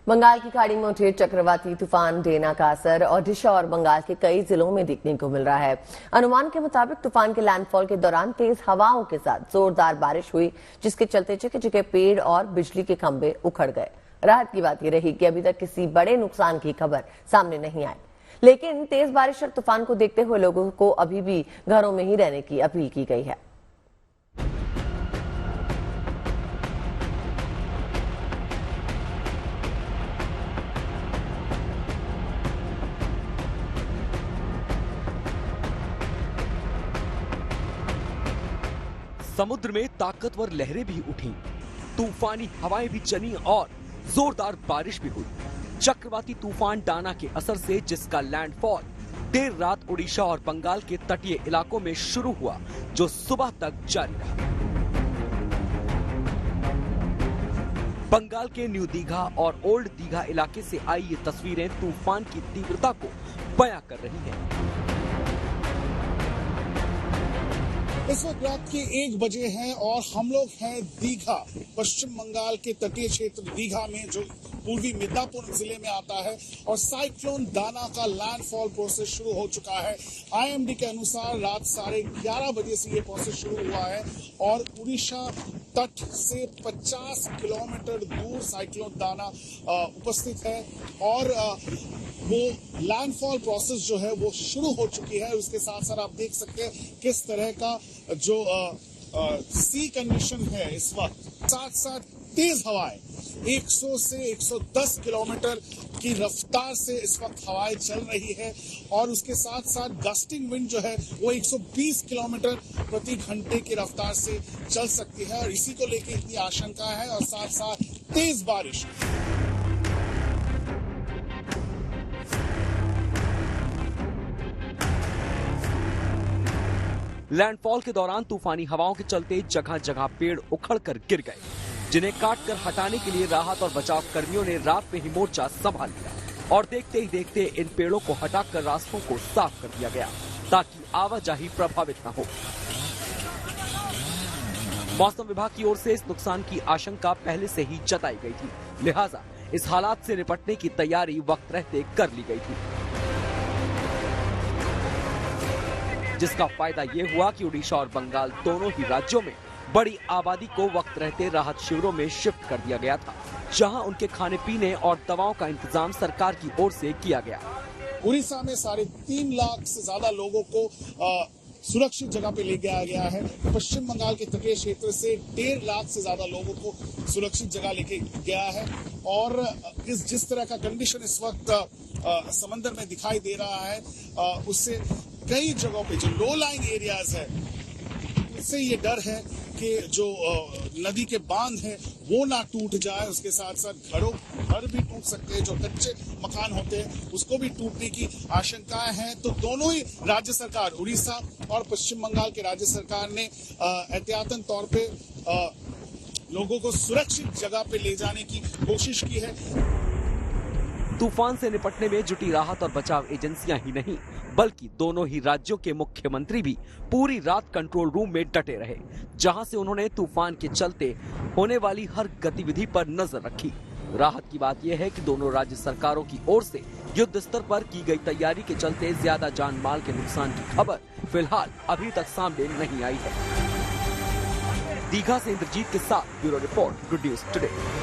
बंगाल की खाड़ी में उठे चक्रवाती तूफान डेना का असर ओडिशा और बंगाल के कई जिलों में देखने को मिल रहा है। अनुमान के मुताबिक तूफान के लैंडफॉल के दौरान तेज हवाओं के साथ जोरदार बारिश हुई, जिसके चलते जगह जगह पेड़ और बिजली के खंभे उखड़ गए। राहत की बात यह रही कि अभी तक किसी बड़े नुकसान की खबर सामने नहीं आई, लेकिन तेज बारिश और तूफान को देखते हुए लोगों को अभी भी घरों में ही रहने की अपील की गई है। समुद्र में ताकतवर लहरें भी उठी, तूफानी हवाएं भी चली और जोरदार बारिश भी हुई। चक्रवाती तूफान डाना के असर से जिसका लैंडफॉल देर रात ओडिशा और बंगाल के तटीय इलाकों में शुरू हुआ, जो सुबह तक जारी रहा। बंगाल के न्यू दीघा और ओल्ड दीघा इलाके से आई ये तस्वीरें तूफान की तीव्रता को बयां कर रही हैं। इस वक्त रात के 1 बजे हैं और हम लोग हैं दीघा, पश्चिम बंगाल के तटीय क्षेत्र दीघा में, जो पूर्वी मिदनापुर जिले में आता है। और साइक्लोन दाना का लैंडफॉल प्रोसेस शुरू हो चुका है। आईएमडी के अनुसार रात 11:30 बजे से ये प्रोसेस शुरू हुआ है और उड़ीसा तट से 50 किलोमीटर दूर साइक्लोन दाना उपस्थित है और वो लैंडफॉल प्रोसेस जो है वो शुरू हो चुकी है। उसके साथ साथ आप देख सकते हैं किस तरह का जो सी कंडीशन है इस वक्त। साथ साथ तेज हवाएं 100 से 110 किलोमीटर की रफ्तार से इस वक्त हवाएं चल रही है और उसके साथ साथ गस्टिंग विंड जो है वो 120 किलोमीटर प्रति घंटे की रफ्तार से चल सकती है और इसी को लेकर इतनी आशंका है। और साथ साथ तेज बारिश। लैंडफॉल के दौरान तूफानी हवाओं के चलते जगह जगह पेड़ उखड़कर गिर गए, जिन्हें काटकर हटाने के लिए राहत और बचाव कर्मियों ने रात में ही मोर्चा संभाल लिया और देखते ही देखते इन पेड़ों को हटाकर रास्तों को साफ कर दिया गया ताकि आवाजाही प्रभावित न हो। मौसम विभाग की ओर से इस नुकसान की आशंका पहले से ही जताई गई थी, लिहाजा इस हालात से निपटने की तैयारी वक्त रहते कर ली गई थी, जिसका फायदा ये हुआ कि उड़ीसा और बंगाल दोनों ही राज्यों में बड़ी आबादी को वक्त रहते राहत शिविरों में शिफ्ट कर दिया गया था, जहां उनके खाने पीने और दवाओं का इंतजाम सरकार की ओर से किया गया। उड़ीसा में 3.5 लाख से ज्यादा लोगों को सुरक्षित जगह पे ले गया है। पश्चिम बंगाल के तटीय क्षेत्र से 1.5 लाख से ज्यादा लोगों को सुरक्षित जगह लेके गया है और जिस तरह का कंडीशन इस वक्त समंदर में दिखाई दे रहा है, उससे कई जगहों पे जो लो लाइन एरियाज है, उससे ये डर है कि जो नदी के बांध है वो ना टूट जाए। उसके साथ साथ घर भी टूट सकते हैं, जो कच्चे मकान होते हैं उसको भी टूटने की आशंकाएं हैं। तो दोनों ही राज्य सरकार, उड़ीसा और पश्चिम बंगाल के राज्य सरकार ने एहतियातन तौर पे लोगों को सुरक्षित जगह पे ले जाने की कोशिश की है। तूफान से निपटने में जुटी राहत और बचाव एजेंसियां ही नहीं, बल्कि दोनों ही राज्यों के मुख्यमंत्री भी पूरी रात कंट्रोल रूम में डटे रहे, जहां से उन्होंने तूफान के चलते होने वाली हर गतिविधि पर नजर रखी। राहत की बात यह है कि दोनों राज्य सरकारों की ओर से युद्ध स्तर पर की गई तैयारी के चलते ज्यादा जान माल के नुकसान की खबर फिलहाल अभी तक सामने नहीं आई है। दीघा से इंद्रजीत के साथ bureau report, good news today.